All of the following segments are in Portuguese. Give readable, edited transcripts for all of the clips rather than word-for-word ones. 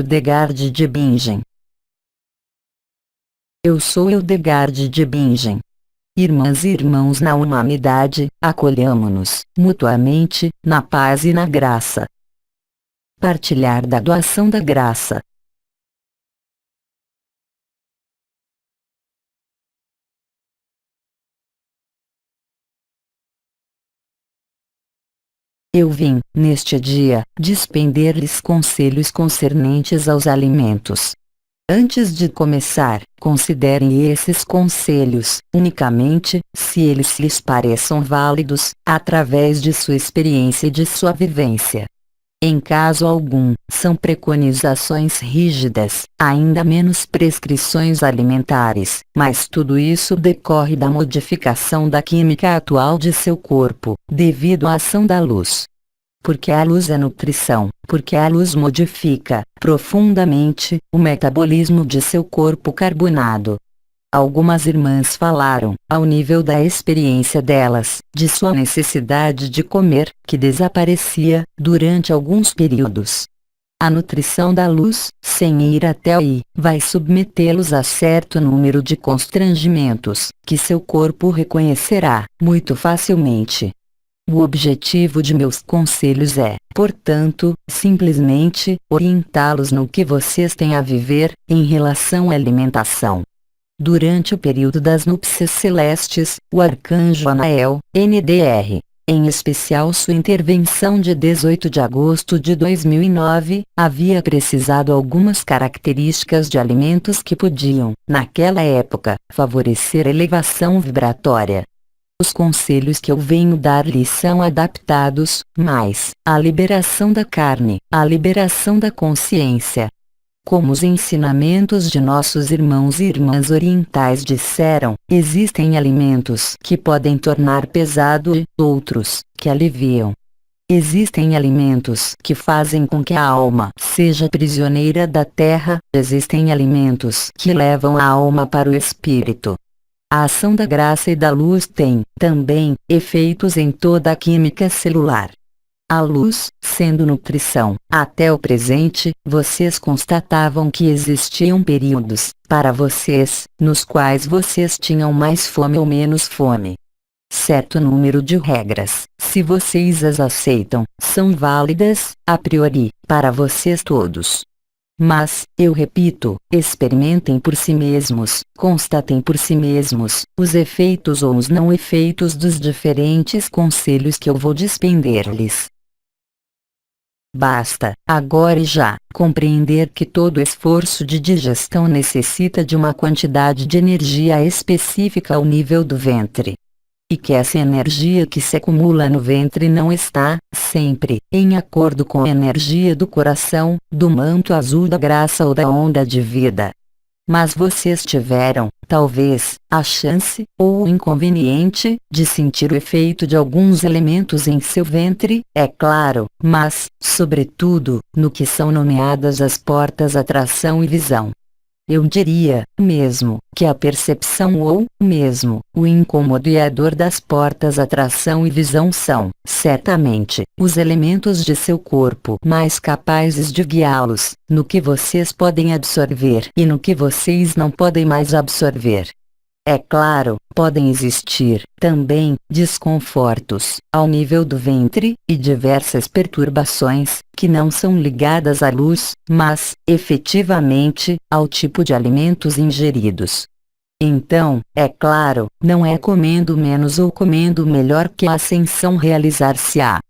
Hildegard de Bingen. Eu sou Hildegard de Bingen. Irmãs e irmãos na humanidade, acolhamo-nos, mutuamente, na paz e na graça. Partilhar da doação da graça. Eu vim, neste dia, despender-lhes conselhos concernentes aos alimentos. Antes de começar, considerem esses conselhos, unicamente, se eles lhes pareçam válidos, através de sua experiência e de sua vivência. Em caso algum, são preconizações rígidas, ainda menos prescrições alimentares, mas tudo isso decorre da modificação da química atual de seu corpo, devido à ação da luz. Porque a luz é nutrição, porque a luz modifica, profundamente, o metabolismo de seu corpo carbonado. Algumas irmãs falaram, ao nível da experiência delas, de sua necessidade de comer, que desaparecia, durante alguns períodos. A nutrição da luz, sem ir até aí, vai submetê-los a certo número de constrangimentos, que seu corpo reconhecerá, muito facilmente. O objetivo de meus conselhos é, portanto, simplesmente, orientá-los no que vocês têm a viver, em relação à alimentação. Durante o período das núpcias celestes, o arcanjo Anael, NDR, em especial sua intervenção de 18 de agosto de 2009, havia precisado algumas características de alimentos que podiam, naquela época, favorecer a elevação vibratória. Os conselhos que eu venho dar-lhes são adaptados, mas, à liberação da carne, à liberação da consciência. Como os ensinamentos de nossos irmãos e irmãs orientais disseram, existem alimentos que podem tornar pesado e outros que aliviam. Existem alimentos que fazem com que a alma seja prisioneira da terra, existem alimentos que levam a alma para o espírito. A ação da graça e da luz tem, também, efeitos em toda a química celular. A luz, sendo nutrição, até o presente, vocês constatavam que existiam períodos, para vocês, nos quais vocês tinham mais fome ou menos fome. Certo número de regras, se vocês as aceitam, são válidas, a priori, para vocês todos. Mas, eu repito, experimentem por si mesmos, constatem por si mesmos, os efeitos ou os não efeitos dos diferentes conselhos que eu vou despender-lhes. Basta, agora e já, compreender que todo esforço de digestão necessita de uma quantidade de energia específica ao nível do ventre. E que essa energia que se acumula no ventre não está, sempre, em acordo com a energia do coração, do manto azul da graça ou da onda de vida. Mas vocês tiveram, talvez, a chance, ou o inconveniente, de sentir o efeito de alguns elementos em seu ventre, é claro, mas, sobretudo, no que são nomeadas as portas atração e visão. Eu diria, mesmo, que a percepção ou, mesmo, o incômodo e a dor das portas atração e visão são, certamente, os elementos de seu corpo mais capazes de guiá-los, no que vocês podem absorver e no que vocês não podem mais absorver. É claro, podem existir, também, desconfortos, ao nível do ventre, e diversas perturbações, que não são ligadas à luz, mas, efetivamente, ao tipo de alimentos ingeridos. Então, é claro, não é comendo menos ou comendo melhor que a ascensão realizar-se-á.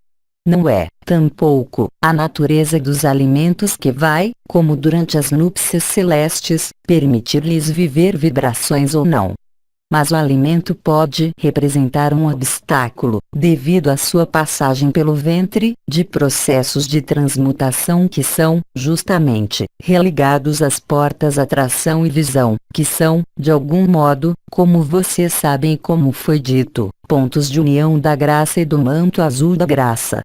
Não é, tampouco, a natureza dos alimentos que vai, como durante as núpcias celestes, permitir-lhes viver vibrações ou não. Mas o alimento pode representar um obstáculo, devido à sua passagem pelo ventre, de processos de transmutação que são, justamente, religados às portas atração e visão, que são, de algum modo, como vocês sabem e como foi dito, pontos de união da graça e do manto azul da graça.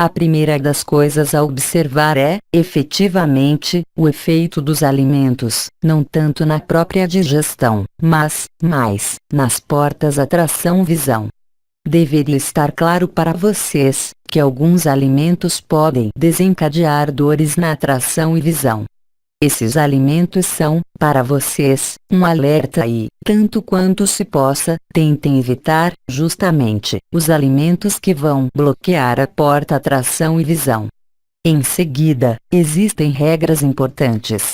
A primeira das coisas a observar é, efetivamente, o efeito dos alimentos, não tanto na própria digestão, mas, mais, nas portas atração-visão. Deveria estar claro para vocês, que alguns alimentos podem desencadear dores na atração e visão. Esses alimentos são, para vocês, um alerta e, tanto quanto se possa, tentem evitar, justamente, os alimentos que vão bloquear a porta atração e visão. Em seguida, existem regras importantes.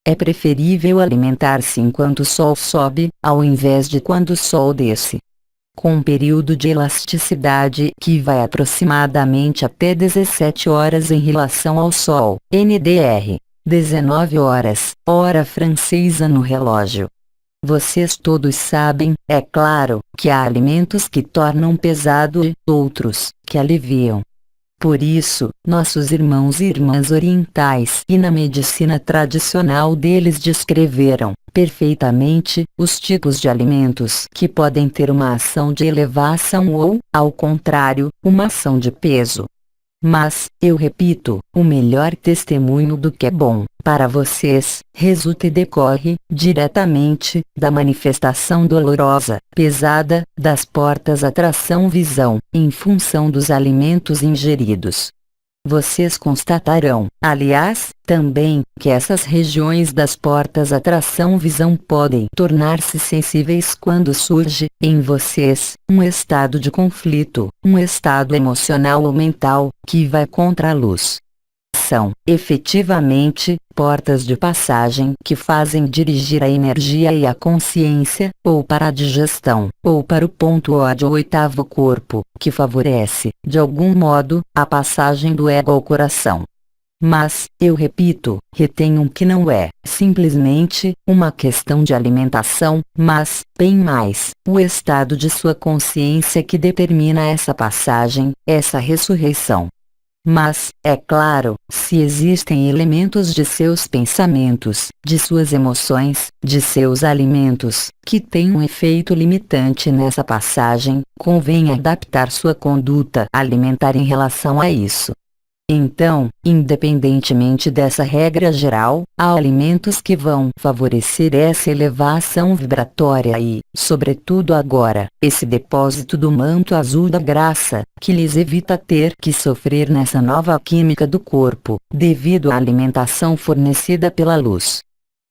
É preferível alimentar-se enquanto o sol sobe, ao invés de quando o sol desce. Com um período de elasticidade que vai aproximadamente até 17 horas em relação ao sol, NDR. 19 horas, hora francesa no relógio. Vocês todos sabem, é claro, que há alimentos que tornam pesado e outros que aliviam. Por isso, nossos irmãos e irmãs orientais e na medicina tradicional deles descreveram, perfeitamente, os tipos de alimentos que podem ter uma ação de elevação ou, ao contrário, uma ação de peso. Mas, eu repito, o melhor testemunho do que é bom para vocês resulta e decorre, diretamente, da manifestação dolorosa, pesada, das portas atração-visão, em função dos alimentos ingeridos. Vocês constatarão, aliás, também, que essas regiões das portas atração-visão podem tornar-se sensíveis quando surge, em vocês, um estado de conflito, um estado emocional ou mental, que vai contra a luz. São, efetivamente, portas de passagem que fazem dirigir a energia e a consciência, ou para a digestão, ou para o ponto O de oitavo corpo, que favorece, de algum modo, a passagem do ego ao coração. Mas, eu repito, retenham que não é, simplesmente, uma questão de alimentação, mas, bem mais, o estado de sua consciência que determina essa passagem, essa ressurreição. Mas, é claro, se existem elementos de seus pensamentos, de suas emoções, de seus alimentos, que têm um efeito limitante nessa passagem, convém adaptar sua conduta alimentar em relação a isso. Então, independentemente dessa regra geral, há alimentos que vão favorecer essa elevação vibratória e, sobretudo agora, esse depósito do manto azul da graça, que lhes evita ter que sofrer nessa nova química do corpo, devido à alimentação fornecida pela luz.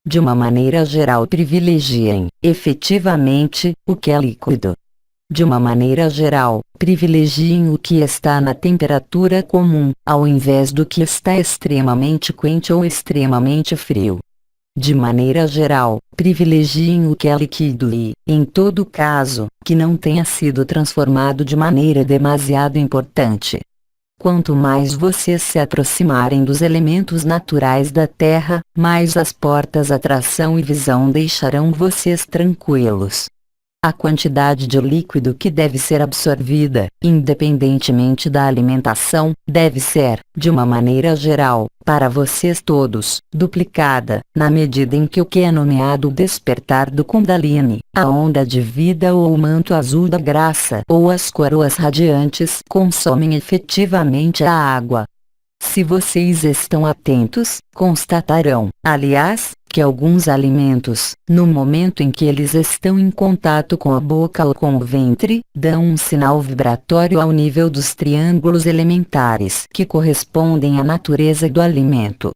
De uma maneira geral, privilegiem, efetivamente, o que é líquido. De uma maneira geral, privilegiem o que está na temperatura comum, ao invés do que está extremamente quente ou extremamente frio. De maneira geral, privilegiem o que é líquido e, em todo caso, que não tenha sido transformado de maneira demasiado importante. Quanto mais vocês se aproximarem dos elementos naturais da Terra, mais as portas atração e visão deixarão vocês tranquilos. A quantidade de líquido que deve ser absorvida, independentemente da alimentação, deve ser, de uma maneira geral, para vocês todos, duplicada, na medida em que o que é nomeado o despertar do Kundalini, a onda de vida ou o manto azul da graça ou as coroas radiantes consomem efetivamente a água. Se vocês estão atentos, constatarão, aliás, que alguns alimentos, no momento em que eles estão em contato com a boca ou com o ventre, dão um sinal vibratório ao nível dos triângulos elementares que correspondem à natureza do alimento.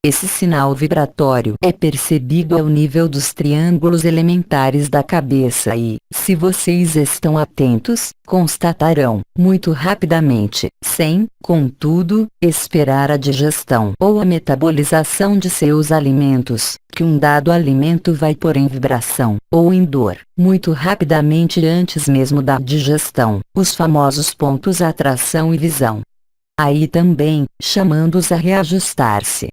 Esse sinal vibratório é percebido ao nível dos triângulos elementares da cabeça e, se vocês estão atentos, constatarão, muito rapidamente, sem, contudo, esperar a digestão ou a metabolização de seus alimentos, que um dado alimento vai pôr em vibração, ou em dor, muito rapidamente antes mesmo da digestão, os famosos pontos atração e visão. Aí também, chamando-os a reajustar-se.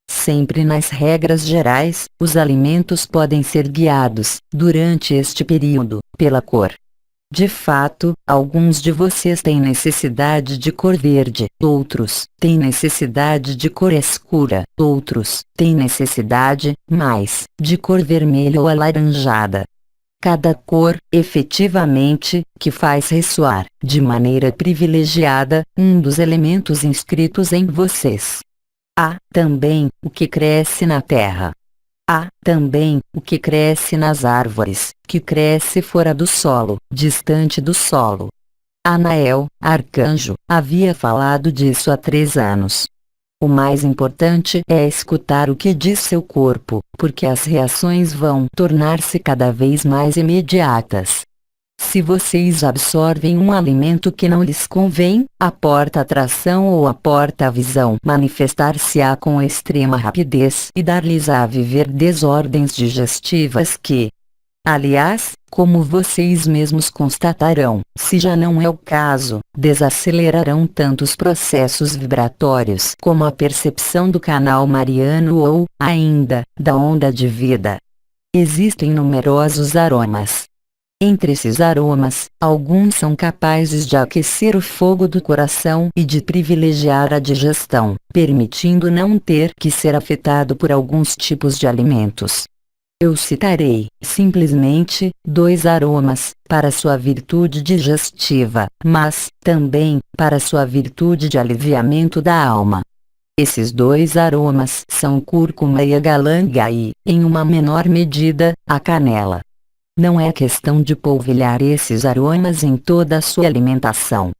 Sempre nas regras gerais, os alimentos podem ser guiados, durante este período, pela cor. De fato, alguns de vocês têm necessidade de cor verde, outros têm necessidade de cor escura, outros têm necessidade, mais, de cor vermelha ou alaranjada. Cada cor, efetivamente, que faz ressoar, de maneira privilegiada, um dos elementos inscritos em vocês. Há, também, o que cresce na terra. Há, também, o que cresce nas árvores, que cresce fora do solo, distante do solo. Anael, arcanjo, havia falado disso há 3 anos. o mais importante é escutar o que diz seu corpo, porque as reações vão tornar-se cada vez mais imediatas. Se vocês absorvem um alimento que não lhes convém, a porta-atração ou a porta-visão manifestar-se-á com extrema rapidez e dar-lhes a viver desordens digestivas que, aliás, como vocês mesmos constatarão, se já não é o caso, desacelerarão tanto os processos vibratórios como a percepção do canal mariano ou, ainda, da onda de vida. Existem numerosos aromas. Entre esses aromas, alguns são capazes de aquecer o fogo do coração e de privilegiar a digestão, permitindo não ter que ser afetado por alguns tipos de alimentos. Eu citarei, simplesmente, 2 aromas, para sua virtude digestiva, mas, também, para sua virtude de aliviamento da alma. Esses 2 aromas são cúrcuma e a galanga e, em uma menor medida, a canela. Não é questão de polvilhar esses aromas em toda a sua alimentação,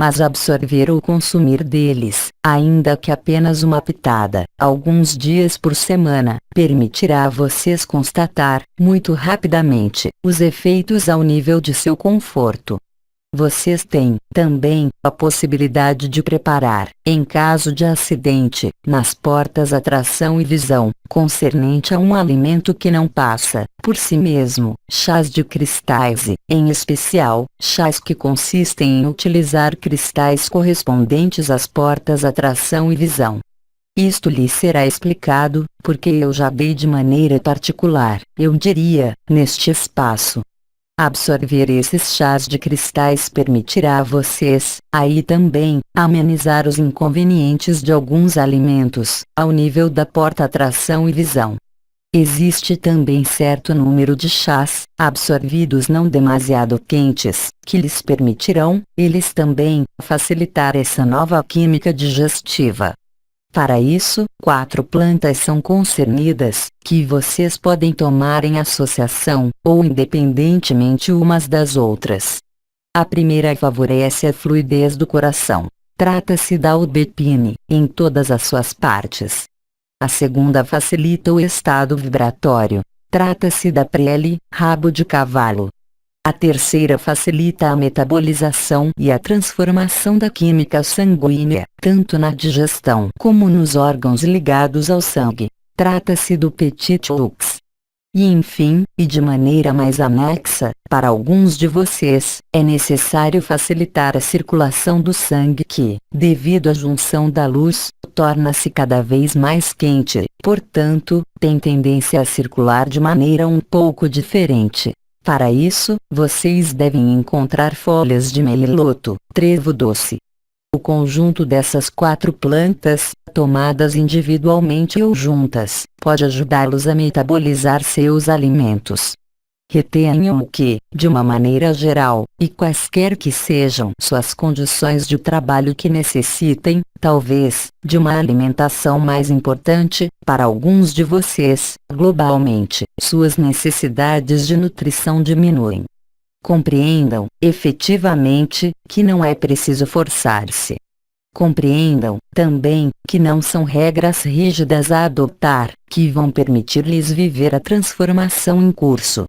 mas absorver ou consumir deles, ainda que apenas uma pitada, alguns dias por semana, permitirá a vocês constatar, muito rapidamente, os efeitos ao nível de seu conforto. Vocês têm, também, a possibilidade de preparar, em caso de acidente, nas portas atração e visão, concernente a um alimento que não passa, por si mesmo, chás de cristais e, em especial, chás que consistem em utilizar cristais correspondentes às portas atração e visão. Isto lhe será explicado, porque eu já dei de maneira particular, eu diria, neste espaço. Absorver esses chás de cristais permitirá a vocês, aí também, amenizar os inconvenientes de alguns alimentos, ao nível da porta-atração e visão. Existe também certo número de chás, absorvidos não demasiado quentes, que lhes permitirão, eles também, facilitar essa nova química digestiva. Para isso, 4 plantas são concernidas, que vocês podem tomar em associação, ou independentemente umas das outras. A primeira favorece a fluidez do coração. Trata-se da aubepine, em todas as suas partes. A segunda facilita o estado vibratório. Trata-se da prele, rabo de cavalo. A terceira facilita a metabolização e a transformação da química sanguínea, tanto na digestão como nos órgãos ligados ao sangue. Trata-se do petit lux. E enfim, e de maneira mais anexa, para alguns de vocês, é necessário facilitar a circulação do sangue que, devido à junção da luz, torna-se cada vez mais quente, portanto, tem tendência a circular de maneira um pouco diferente. Para isso, vocês devem encontrar folhas de meliloto, trevo doce. O conjunto dessas 4 plantas, tomadas individualmente ou juntas, pode ajudá-los a metabolizar seus alimentos. Retenham que, de uma maneira geral, e quaisquer que sejam suas condições de trabalho que necessitem, talvez, de uma alimentação mais importante, para alguns de vocês, globalmente, suas necessidades de nutrição diminuem. Compreendam, efetivamente, que não é preciso forçar-se. Compreendam, também, que não são regras rígidas a adotar, que vão permitir-lhes viver a transformação em curso.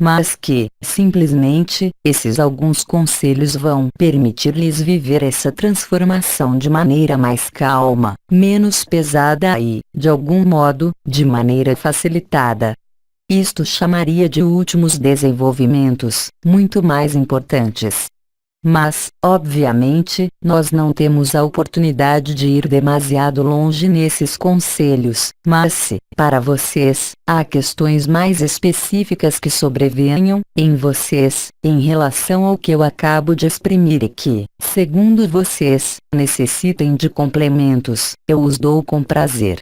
Mas que, simplesmente, esses alguns conselhos vão permitir-lhes viver essa transformação de maneira mais calma, menos pesada e, de algum modo, de maneira facilitada. Isto chamaria de últimos desenvolvimentos, muito mais importantes. Mas, obviamente, nós não temos a oportunidade de ir demasiado longe nesses conselhos, mas se, para vocês, há questões mais específicas que sobrevenham, em vocês, em relação ao que eu acabo de exprimir e que, segundo vocês, necessitem de complementos, eu os dou com prazer.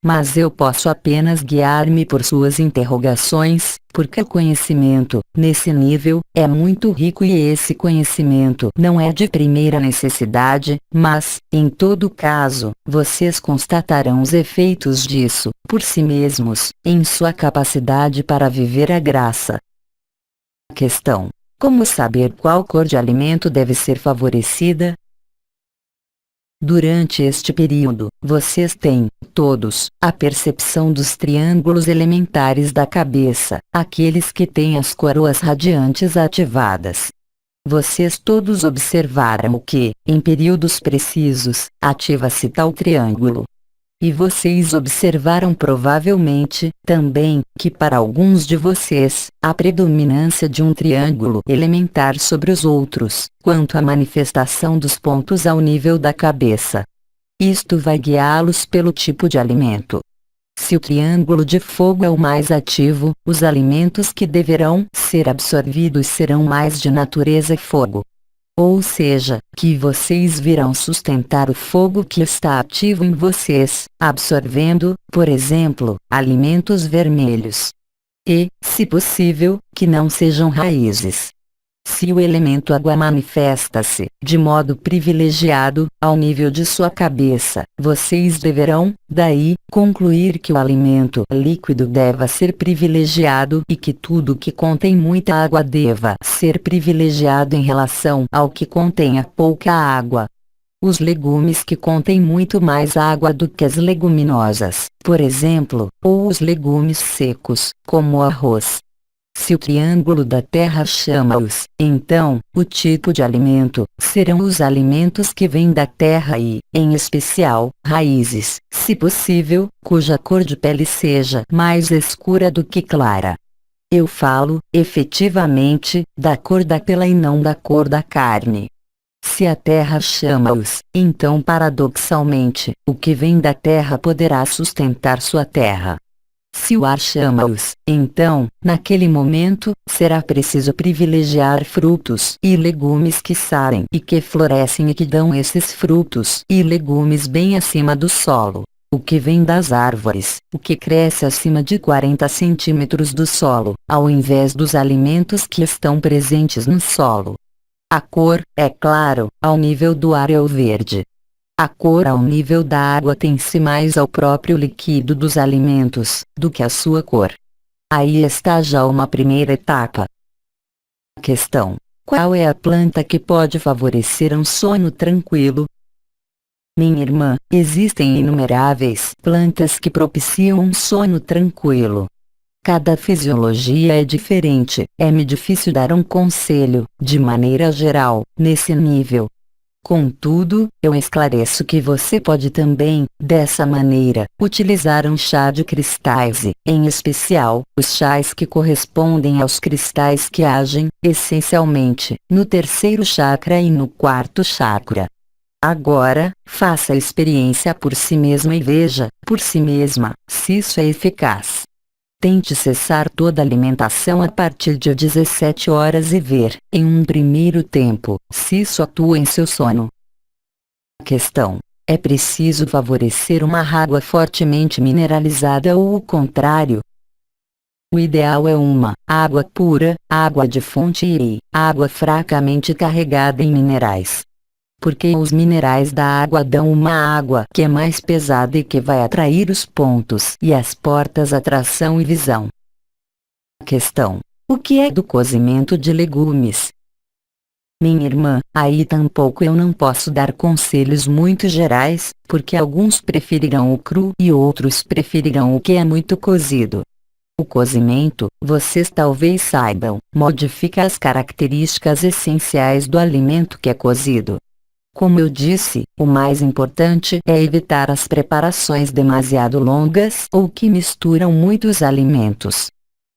Mas eu posso apenas guiar-me por suas interrogações, porque o conhecimento, nesse nível, é muito rico e esse conhecimento não é de primeira necessidade, mas, em todo caso, vocês constatarão os efeitos disso, por si mesmos, em sua capacidade para viver a graça. Questão: como saber qual cor de alimento deve ser favorecida? Durante este período, vocês têm, todos, a percepção dos triângulos elementares da cabeça, aqueles que têm as coroas radiantes ativadas. Vocês todos observaram que, em períodos precisos, ativa-se tal triângulo. E vocês observaram provavelmente, também, que para alguns de vocês, há predominância de um triângulo elementar sobre os outros, quanto à manifestação dos pontos ao nível da cabeça. Isto vai guiá-los pelo tipo de alimento. Se o triângulo de fogo é o mais ativo, os alimentos que deverão ser absorvidos serão mais de natureza fogo. Ou seja, que vocês virão sustentar o fogo que está ativo em vocês, absorvendo, por exemplo, alimentos vermelhos. E, se possível, que não sejam raízes. Se o elemento água manifesta-se, de modo privilegiado, ao nível de sua cabeça, vocês deverão, daí, concluir que o alimento líquido deva ser privilegiado e que tudo que contém muita água deva ser privilegiado em relação ao que contenha pouca água. Os legumes que contêm muito mais água do que as leguminosas, por exemplo, ou os legumes secos, como o arroz. Se o triângulo da terra chama-os, então, o tipo de alimento, serão os alimentos que vêm da terra e, em especial, raízes, se possível, cuja cor de pele seja mais escura do que clara. Eu falo, efetivamente, da cor da pele e não da cor da carne. Se a terra chama-os, então paradoxalmente, o que vem da terra poderá sustentar sua terra. Se o ar chama-os, então, naquele momento, será preciso privilegiar frutos e legumes que saem e que florescem e que dão esses frutos e legumes bem acima do solo. O que vem das árvores, o que cresce acima de 40 centímetros do solo, ao invés dos alimentos que estão presentes no solo. A cor, é claro, ao nível do ar é o verde. A cor ao nível da água tem-se mais ao próprio líquido dos alimentos, do que a sua cor. Aí está já uma primeira etapa. Questão: qual é a planta que pode favorecer um sono tranquilo? Minha irmã, existem inumeráveis plantas que propiciam um sono tranquilo. Cada fisiologia é diferente, é-me difícil dar um conselho, de maneira geral, nesse nível. Contudo, eu esclareço que você pode também, dessa maneira, utilizar um chá de cristais e, em especial, os chás que correspondem aos cristais que agem, essencialmente, no terceiro chakra e no quarto chakra. Agora, faça a experiência por si mesma e veja, por si mesma, se isso é eficaz. Tente cessar toda alimentação a partir de 17 horas e ver, em um primeiro tempo, se isso atua em seu sono. Questão: é preciso favorecer uma água fortemente mineralizada ou o contrário? O ideal é uma água pura, água de fonte e água fracamente carregada em minerais. Porque os minerais da água dão uma água que é mais pesada e que vai atrair os pontos e as portas atração e visão. Questão: o que é do cozimento de legumes? Minha irmã, aí tampouco eu não posso dar conselhos muito gerais, porque alguns preferirão o cru e outros preferirão o que é muito cozido. O cozimento, vocês talvez saibam, modifica as características essenciais do alimento que é cozido. Como eu disse, o mais importante é evitar as preparações demasiado longas ou que misturam muitos alimentos.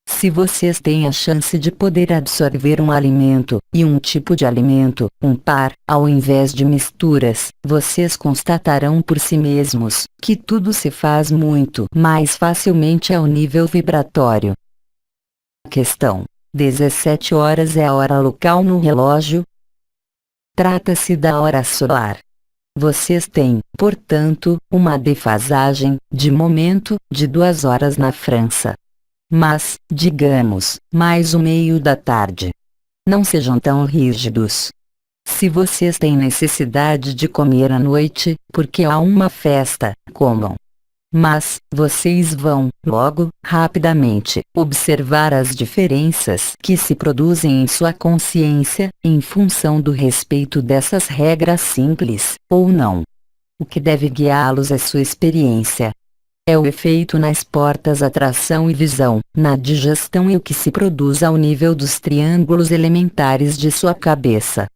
Se vocês têm a chance de poder absorver um alimento, e um tipo de alimento, um par, ao invés de misturas, vocês constatarão por si mesmos, que tudo se faz muito mais facilmente ao nível vibratório. Questão: 17 horas é a hora local no relógio? Trata-se da hora solar. Vocês têm, portanto, uma defasagem, de momento, de 2 horas na França. Mas, digamos, mais o meio da tarde. Não sejam tão rígidos. Se vocês têm necessidade de comer à noite, porque há uma festa, comam. Mas, vocês vão, logo, rapidamente, observar as diferenças que se produzem em sua consciência, em função do respeito dessas regras simples, ou não. o que deve guiá-los é sua experiência. É o efeito nas portas atração e visão, na digestão e o que se produz ao nível dos triângulos elementares de sua cabeça.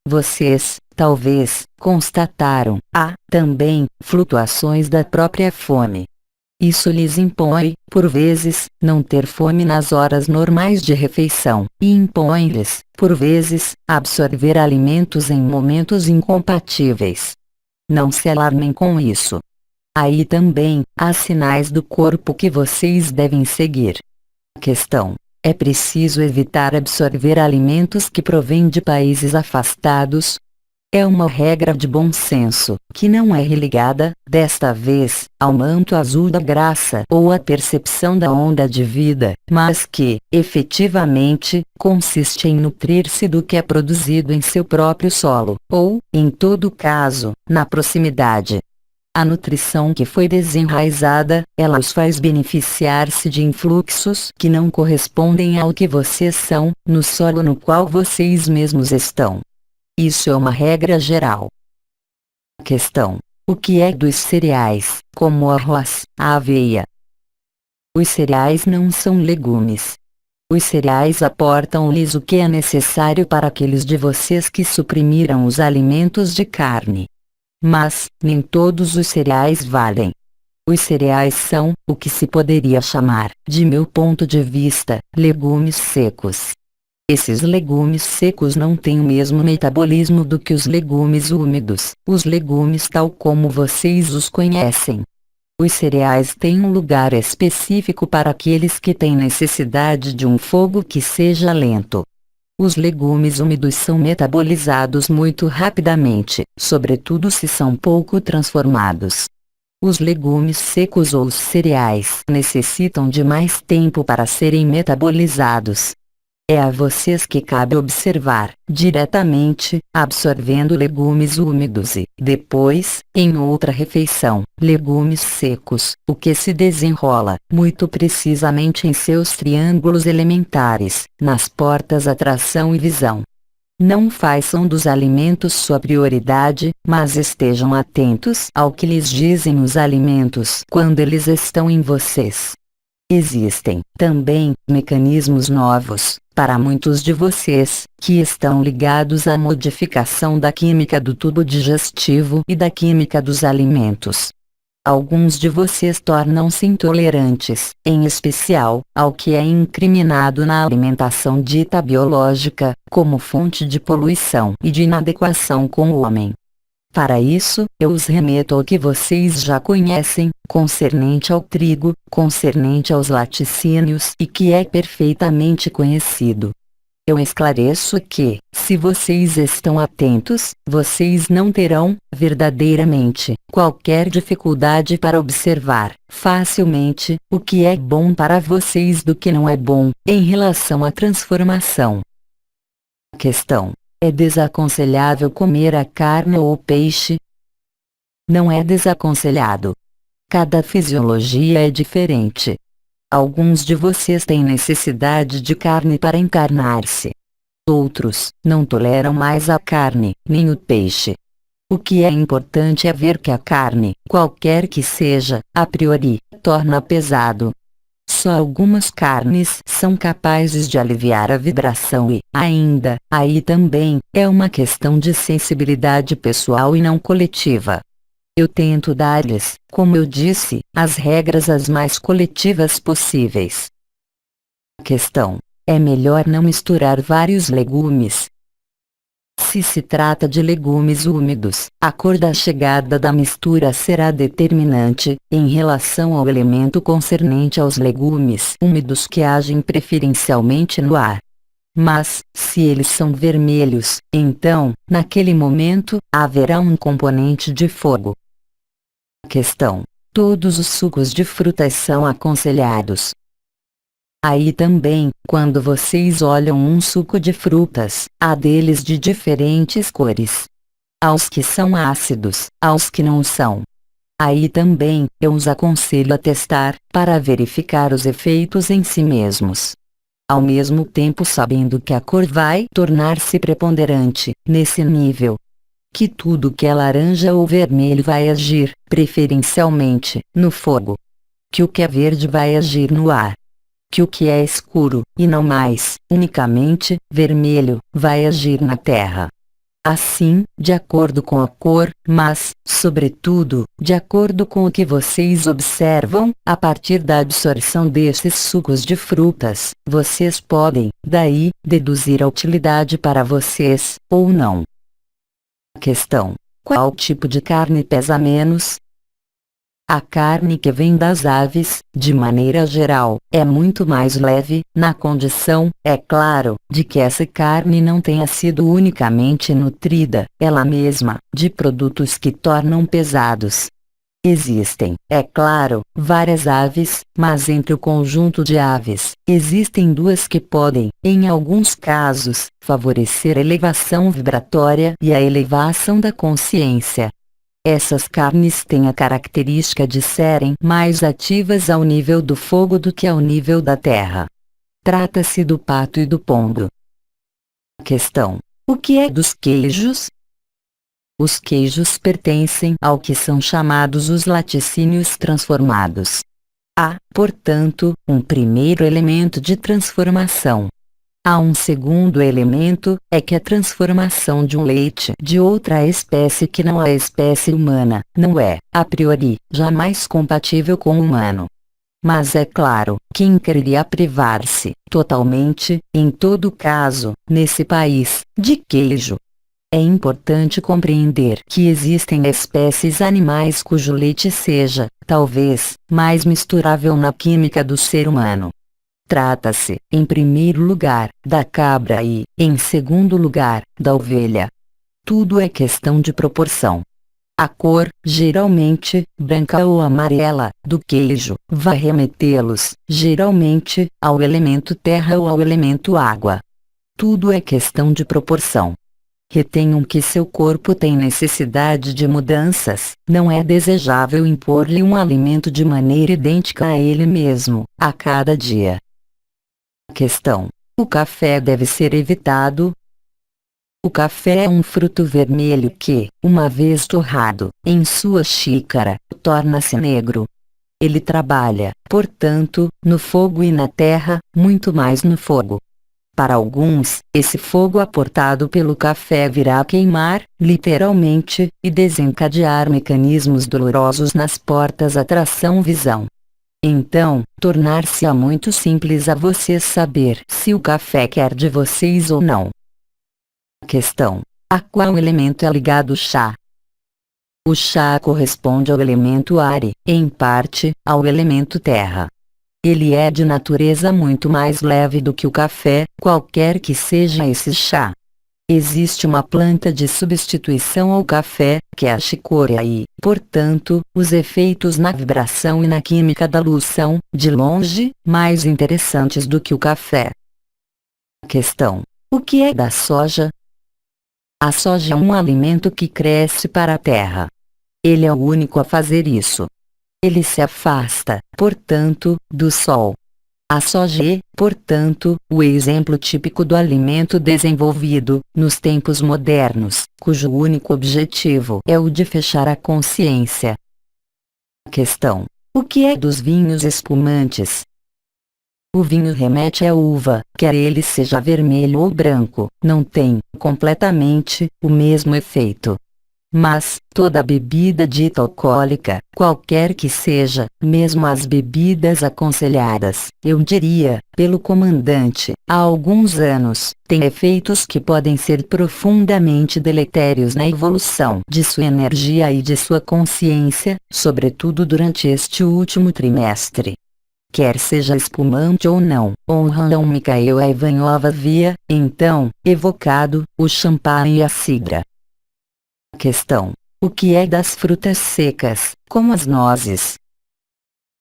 Vocês, talvez, constataram, também, flutuações da própria fome. Isso lhes impõe, por vezes, não ter fome nas horas normais de refeição, e impõe-lhes, por vezes, absorver alimentos em momentos incompatíveis. Não se alarmem com isso. Aí também, há sinais do corpo que vocês devem seguir. Questão: é preciso evitar absorver alimentos que provêm de países afastados? É uma regra de bom senso, que não é religada, desta vez, ao manto azul da graça ou à percepção da onda de vida, mas que, efetivamente, consiste em nutrir-se do que é produzido em seu próprio solo, ou, em todo caso, na proximidade. A nutrição que foi desenraizada, ela os faz beneficiar-se de influxos que não correspondem ao que vocês são, no solo no qual vocês mesmos estão. Isso é uma regra geral. Questão: o que é dos cereais, como o arroz, a aveia? Os cereais não são legumes. Os cereais aportam-lhes o que é necessário para aqueles de vocês que suprimiram os alimentos de carne. Mas, nem todos os cereais valem. Os cereais são, o que se poderia chamar, de meu ponto de vista, legumes secos. Esses legumes secos não têm o mesmo metabolismo do que os legumes úmidos, os legumes tal como vocês os conhecem. Os cereais têm um lugar específico para aqueles que têm necessidade de um fogo que seja lento. Os legumes úmidos são metabolizados muito rapidamente, sobretudo se são pouco transformados. Os legumes secos ou os cereais necessitam de mais tempo para serem metabolizados. É a vocês que cabe observar, diretamente, absorvendo legumes úmidos e, depois, em outra refeição, legumes secos, o que se desenrola, muito precisamente em seus triângulos elementares, nas portas atração e visão. Não façam dos alimentos sua prioridade, mas estejam atentos ao que lhes dizem os alimentos quando eles estão em vocês. Existem, também, mecanismos novos, para muitos de vocês, que estão ligados à modificação da química do tubo digestivo e da química dos alimentos. Alguns de vocês tornam-se intolerantes, em especial, ao que é incriminado na alimentação dita biológica, como fonte de poluição e de inadequação com o homem. Para isso, eu os remeto ao que vocês já conhecem, concernente ao trigo, concernente aos laticínios e que é perfeitamente conhecido. Eu esclareço que, se vocês estão atentos, vocês não terão, verdadeiramente, qualquer dificuldade para observar, facilmente, o que é bom para vocês do que não é bom, em relação à transformação. Questão: é desaconselhável comer a carne ou o peixe? Não é desaconselhado. Cada fisiologia é diferente. Alguns de vocês têm necessidade de carne para encarnar-se. Outros, não toleram mais a carne, nem o peixe. O que é importante é ver que a carne, qualquer que seja, a priori, torna pesado. Só algumas carnes são capazes de aliviar a vibração e, ainda, aí também, é uma questão de sensibilidade pessoal e não coletiva. Eu tento dar-lhes, como eu disse, as regras as mais coletivas possíveis. Questão: é melhor não misturar vários legumes? Se se trata de legumes úmidos, a cor da chegada da mistura será determinante, em relação ao elemento concernente aos legumes úmidos que agem preferencialmente no ar. Mas, se eles são vermelhos, então, naquele momento, haverá um componente de fogo. Questão: todos os sucos de frutas são aconselhados? Aí também, quando vocês olham um suco de frutas, há deles de diferentes cores. Aos que são ácidos, aos que não são. Aí também, eu os aconselho a testar, para verificar os efeitos em si mesmos. Ao mesmo tempo sabendo que a cor vai tornar-se preponderante, nesse nível. que tudo que é laranja ou vermelho vai agir, preferencialmente, no fogo. Que o que é verde vai agir no ar. Que o que é escuro, e não mais, unicamente, vermelho, vai agir na terra. Assim, de acordo com a cor, mas, sobretudo, de acordo com o que vocês observam, a partir da absorção desses sucos de frutas, vocês podem, daí, deduzir a utilidade para vocês, ou não. Questão: qual tipo de carne pesa menos? A carne que vem das aves, de maneira geral, é muito mais leve, na condição, é claro, de que essa carne não tenha sido unicamente nutrida, ela mesma, de produtos que tornam pesados. Existem, é claro, várias aves, mas entre o conjunto de aves, existem duas que podem, em alguns casos, favorecer a elevação vibratória e a elevação da consciência. Essas carnes têm a característica de serem mais ativas ao nível do fogo do que ao nível da terra. Trata-se do pato e do pombo. Questão: o que é dos queijos? Os queijos pertencem ao que são chamados os laticínios transformados. Há, portanto, um primeiro elemento de transformação. Há um segundo elemento, é que a transformação de um leite de outra espécie que não a espécie humana, não é, a priori, jamais compatível com o humano. Mas é claro, quem quereria privar-se, totalmente, em todo caso, nesse país, de queijo? É importante compreender que existem espécies animais cujo leite seja, talvez, mais misturável na química do ser humano. Trata-se, em primeiro lugar, da cabra e, em segundo lugar, da ovelha. Tudo é questão de proporção. A cor, geralmente, branca ou amarela, do queijo, vai remetê-los, geralmente, ao elemento terra ou ao elemento água. Tudo é questão de proporção. Retenham que seu corpo tem necessidade de mudanças, não é desejável impor-lhe um alimento de maneira idêntica a ele mesmo, a cada dia. Questão: o café deve ser evitado? O café é um fruto vermelho que, uma vez torrado, em sua xícara, torna-se negro. Ele trabalha, portanto, no fogo e na terra, muito mais no fogo. Para alguns, esse fogo aportado pelo café virá queimar, literalmente, e desencadear mecanismos dolorosos nas portas atração-visão. Então, tornar-se-á muito simples a vocês saber se o café quer de vocês ou não. Questão: a qual elemento é ligado o chá? O chá corresponde ao elemento ar e, em parte, ao elemento terra. Ele é de natureza muito mais leve do que o café, qualquer que seja esse chá. Existe uma planta de substituição ao café, que é a chicória e, portanto, os efeitos na vibração e na química da luz são, de longe, mais interessantes do que o café. Questão: o que é da soja? A soja é um alimento que cresce para a terra. Ele é o único a fazer isso. Ele se afasta, portanto, do sol. A soja é, portanto, o exemplo típico do alimento desenvolvido, nos tempos modernos, cujo único objetivo é o de fechar a consciência. Questão: o que é dos vinhos espumantes? O vinho remete à uva, quer ele seja vermelho ou branco, não tem, completamente, o mesmo efeito. Mas, toda bebida dita alcoólica, qualquer que seja, mesmo as bebidas aconselhadas, eu diria, pelo comandante, há alguns anos, tem efeitos que podem ser profundamente deletérios na evolução de sua energia e de sua consciência, sobretudo durante este último trimestre. Quer seja espumante ou não, honram Mikhail Ivanov havia, então, evocado, o champanhe e a cidra. Questão: o que é das frutas secas, como as nozes?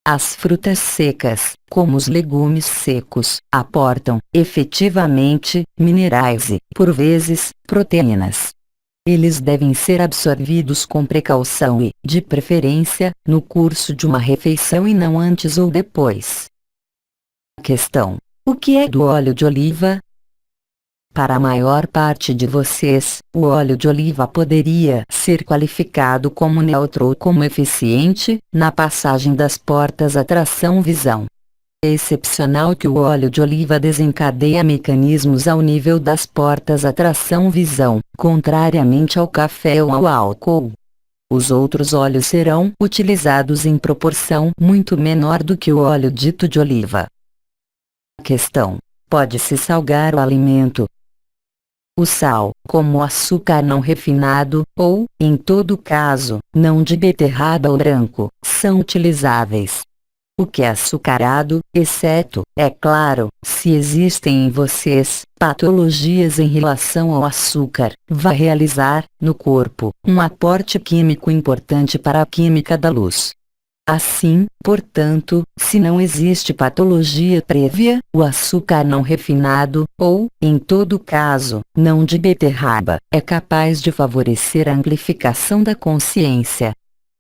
As frutas secas, como os legumes secos, aportam, efetivamente, minerais e, por vezes, proteínas. Eles devem ser absorvidos com precaução e, de preferência, no curso de uma refeição e não antes ou depois. Questão: o que é do óleo de oliva? Para a maior parte de vocês, o óleo de oliva poderia ser qualificado como neutro ou como eficiente, na passagem das portas atração-visão. É excepcional que o óleo de oliva desencadeia mecanismos ao nível das portas atração-visão, contrariamente ao café ou ao álcool. Os outros óleos serão utilizados em proporção muito menor do que o óleo dito de oliva. Questão: pode-se salgar o alimento? O sal, como o açúcar não refinado, ou, em todo caso, não de beterraba ou branco, são utilizáveis. O que é açucarado, exceto, é claro, se existem em vocês patologias em relação ao açúcar, vai realizar, no corpo, um aporte químico importante para a química da luz. Assim, portanto, se não existe patologia prévia, o açúcar não refinado, ou, em todo caso, não de beterraba, é capaz de favorecer a amplificação da consciência.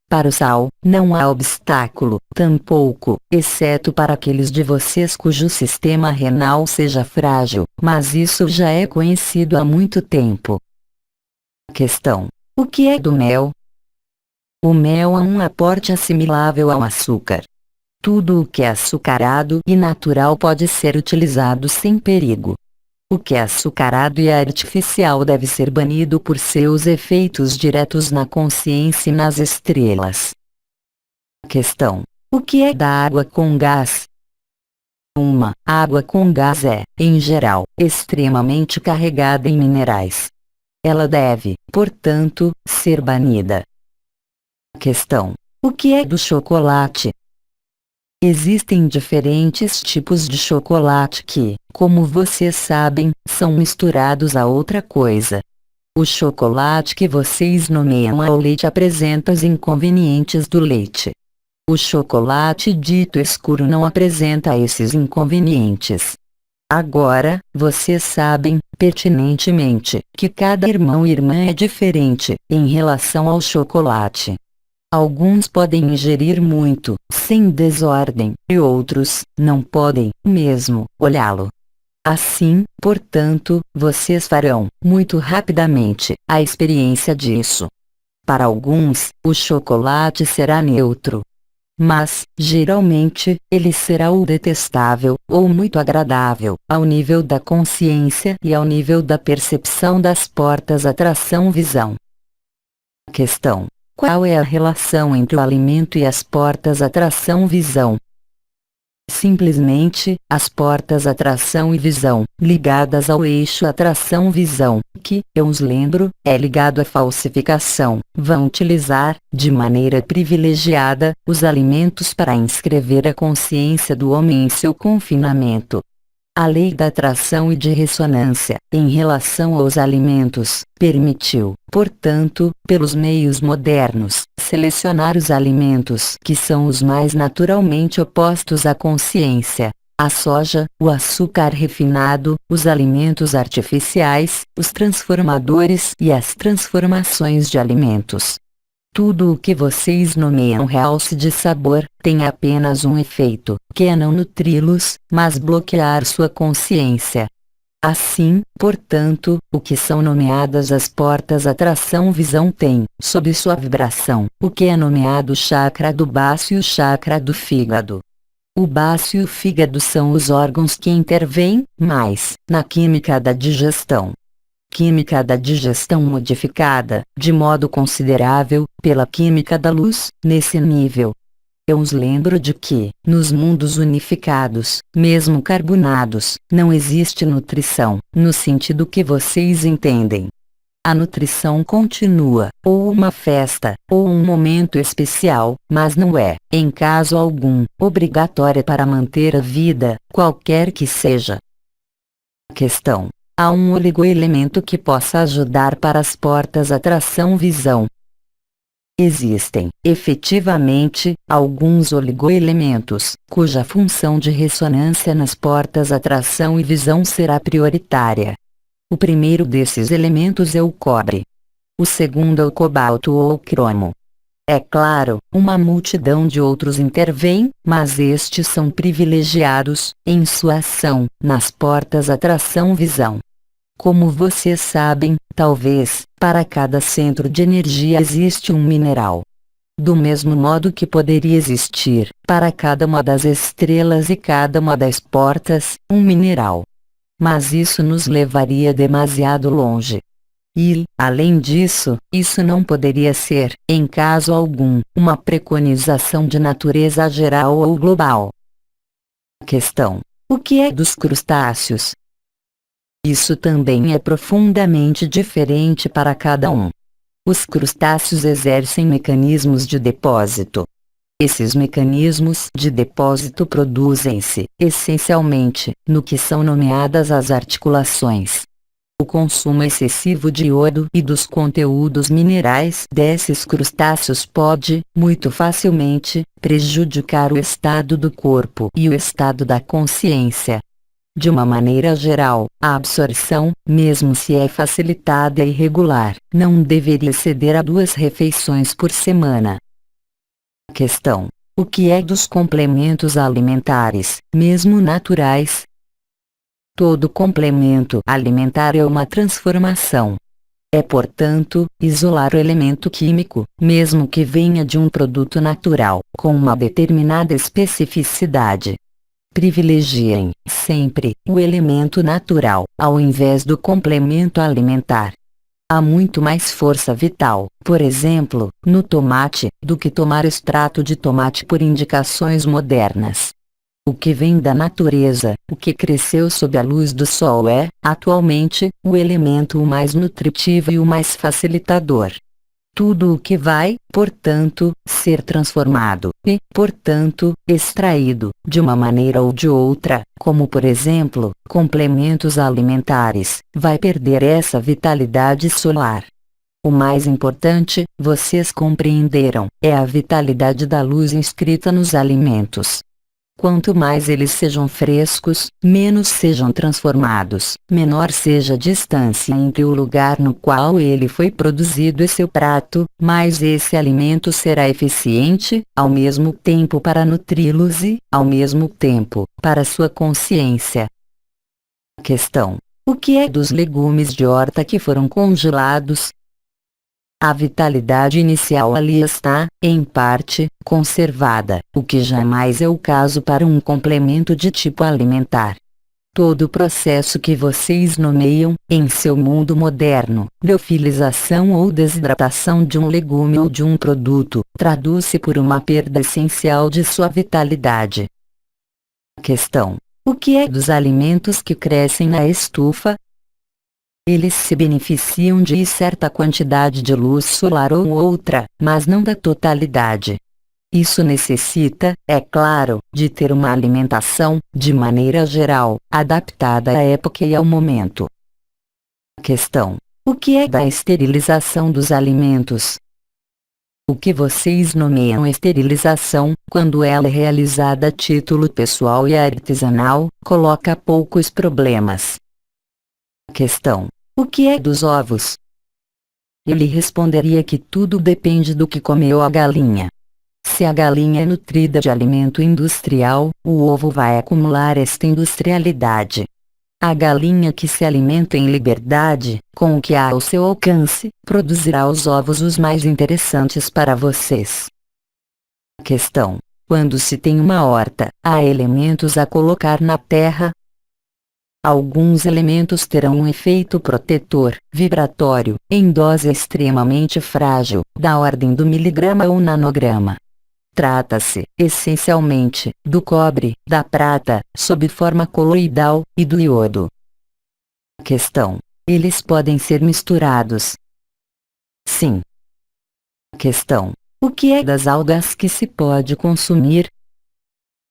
Para o sal, não há obstáculo, tampouco, exceto para aqueles de vocês cujo sistema renal seja frágil, mas isso já é conhecido há muito tempo. Questão: o que é do mel? O mel é um aporte assimilável ao açúcar. Tudo o que é açucarado e natural pode ser utilizado sem perigo. O que é açucarado e artificial deve ser banido por seus efeitos diretos na consciência e nas estrelas. Questão: o que é da água com gás? A água com gás é, em geral, extremamente carregada em minerais. Ela deve, portanto, ser banida. Questão: o que é do chocolate? Existem diferentes tipos de chocolate que, como vocês sabem, são misturados a outra coisa. O chocolate que vocês nomeiam ao leite apresenta os inconvenientes do leite. O chocolate dito escuro não apresenta esses inconvenientes. Agora, vocês sabem, pertinentemente, que cada irmão e irmã é diferente, em relação ao chocolate. Alguns podem ingerir muito, sem desordem, e outros, não podem, mesmo, olhá-lo. Assim, portanto, vocês farão, muito rapidamente, a experiência disso. Para alguns, o chocolate será neutro. Mas, geralmente, ele será ou detestável, ou muito agradável, ao nível da consciência e ao nível da percepção das portas atração-visão. Questão: qual é a relação entre o alimento e as portas atração-visão? Simplesmente, as portas atração e visão, ligadas ao eixo atração-visão, que, eu os lembro, é ligado à falsificação, vão utilizar, de maneira privilegiada, os alimentos para inscrever a consciência do homem em seu confinamento. A lei da atração e de ressonância, em relação aos alimentos, permitiu, portanto, pelos meios modernos, selecionar os alimentos que são os mais naturalmente opostos à consciência: a soja, o açúcar refinado, os alimentos artificiais, os transformadores e as transformações de alimentos. Tudo o que vocês nomeiam realce de sabor, tem apenas um efeito, que é não nutri-los, mas bloquear sua consciência. Assim, portanto, o que são nomeadas as portas atração-visão tem, sob sua vibração, o que é nomeado chakra do baço e o chakra do fígado. O baço e o fígado são os órgãos que intervêm, mais, na química da digestão. Química da digestão modificada, de modo considerável, pela química da luz, nesse nível. Eu os lembro de que, nos mundos unificados, mesmo carbonados, não existe nutrição, no sentido que vocês entendem. A nutrição continua, ou uma festa, ou um momento especial, mas não é, em caso algum, obrigatória para manter a vida, qualquer que seja. Questão: há um oligoelemento que possa ajudar para as portas atração-visão? Existem, efetivamente, alguns oligoelementos, cuja função de ressonância nas portas atração e visão será prioritária. O primeiro desses elementos é o cobre. O segundo é o cobalto ou o cromo. É claro, uma multidão de outros intervém, mas estes são privilegiados, em sua ação, nas portas atração-visão. Como vocês sabem, talvez, para cada centro de energia existe um mineral. Do mesmo modo que poderia existir, para cada uma das estrelas e cada uma das portas, um mineral. Mas isso nos levaria demasiado longe. E, além disso, isso não poderia ser, em caso algum, uma preconização de natureza geral ou global. Questão: o que é dos crustáceos? Isso também é profundamente diferente para cada um. Os crustáceos exercem mecanismos de depósito. Esses mecanismos de depósito produzem-se, essencialmente, no que são nomeadas as articulações. O consumo excessivo de iodo e dos conteúdos minerais desses crustáceos pode, muito facilmente, prejudicar o estado do corpo e o estado da consciência. De uma maneira geral, a absorção, mesmo se é facilitada e regular, não deveria exceder a 2 refeições por semana. Questão: o que é dos complementos alimentares, mesmo naturais? Todo complemento alimentar é uma transformação. É, portanto, isolar o elemento químico, mesmo que venha de um produto natural, com uma determinada especificidade. Privilegiem, sempre, o elemento natural, ao invés do complemento alimentar. Há muito mais força vital, por exemplo, no tomate, do que tomar extrato de tomate por indicações modernas. O que vem da natureza, o que cresceu sob a luz do sol é, atualmente, o elemento o mais nutritivo e o mais facilitador. Tudo o que vai, portanto, ser transformado, e, portanto, extraído, de uma maneira ou de outra, como por exemplo, complementos alimentares, vai perder essa vitalidade solar. O mais importante, vocês compreenderam, é a vitalidade da luz inscrita nos alimentos. Quanto mais eles sejam frescos, menos sejam transformados, menor seja a distância entre o lugar no qual ele foi produzido e seu prato, mais esse alimento será eficiente, ao mesmo tempo para nutri-los e, ao mesmo tempo, para sua consciência. Questão: o que é dos legumes de horta que foram congelados? A vitalidade inicial ali está, em parte, conservada, o que jamais é o caso para um complemento de tipo alimentar. Todo o processo que vocês nomeiam, em seu mundo moderno, liofilização ou desidratação de um legume ou de um produto, traduz-se por uma perda essencial de sua vitalidade. Questão: o que é dos alimentos que crescem na estufa? Eles se beneficiam de certa quantidade de luz solar ou outra, mas não da totalidade. Isso necessita, é claro, de ter uma alimentação, de maneira geral, adaptada à época e ao momento. Questão: o que é da esterilização dos alimentos? O que vocês nomeiam esterilização, quando ela é realizada a título pessoal e artesanal, coloca poucos problemas. Questão: o que é dos ovos? Ele responderia que tudo depende do que comeu a galinha. Se a galinha é nutrida de alimento industrial, o ovo vai acumular esta industrialidade. A galinha que se alimenta em liberdade, com o que há ao seu alcance, produzirá os ovos os mais interessantes para vocês. Questão: quando se tem uma horta, há elementos a colocar na terra? Alguns elementos terão um efeito protetor, vibratório, em dose extremamente frágil, da ordem do miligrama ou nanograma. Trata-se, essencialmente, do cobre, da prata, sob forma coloidal, e do iodo. Questão: eles podem ser misturados? Sim. Questão: o que é das algas que se pode consumir?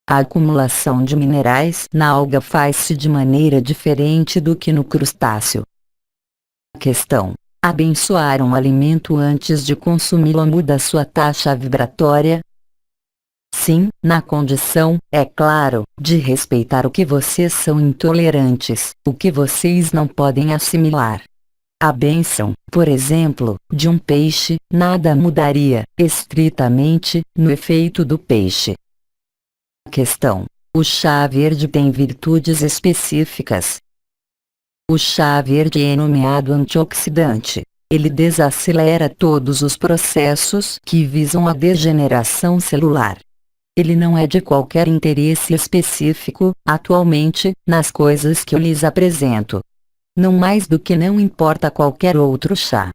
A acumulação de minerais na alga faz-se de maneira diferente do que no crustáceo. Questão: abençoar um alimento antes de consumi-lo muda sua taxa vibratória? Sim, na condição, é claro, de respeitar o que vocês são intolerantes, o que vocês não podem assimilar. A bênção, por exemplo, de um peixe, nada mudaria, estritamente, no efeito do peixe. Questão: o chá verde tem virtudes específicas? O chá verde é nomeado antioxidante. Ele desacelera todos os processos que visam a degeneração celular. Ele não é de qualquer interesse específico, atualmente, nas coisas que eu lhes apresento. Não mais do que não importa qualquer outro chá.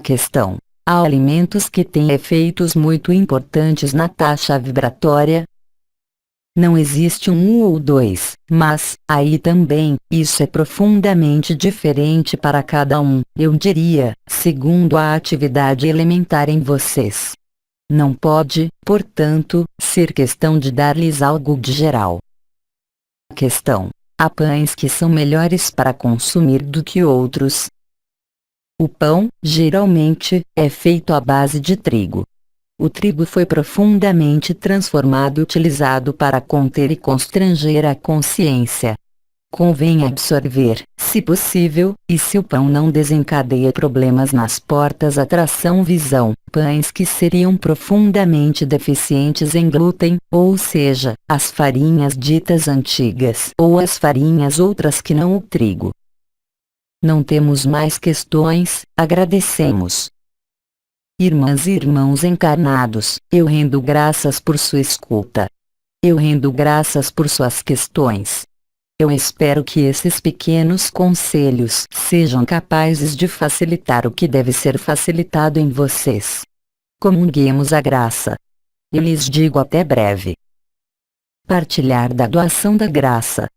Questão: há alimentos que têm efeitos muito importantes na taxa vibratória? Não existe um ou dois, mas, aí também, isso é profundamente diferente para cada um, eu diria, segundo a atividade elementar em vocês. Não pode, portanto, ser questão de dar-lhes algo de geral. Questão: há pães que são melhores para consumir do que outros? O pão, geralmente, é feito à base de trigo. O trigo foi profundamente transformado e utilizado para conter e constranger a consciência. Convém absorver, se possível, e se o pão não desencadeia problemas nas portas atração-visão, pães que seriam profundamente deficientes em glúten, ou seja, as farinhas ditas antigas ou as farinhas outras que não o trigo. Não temos mais questões, agradecemos. Irmãs e irmãos encarnados, eu rendo graças por sua escuta. Eu rendo graças por suas questões. Eu espero que esses pequenos conselhos sejam capazes de facilitar o que deve ser facilitado em vocês. Comunguemos a graça. Eu lhes digo até breve. Partilhar da doação da graça.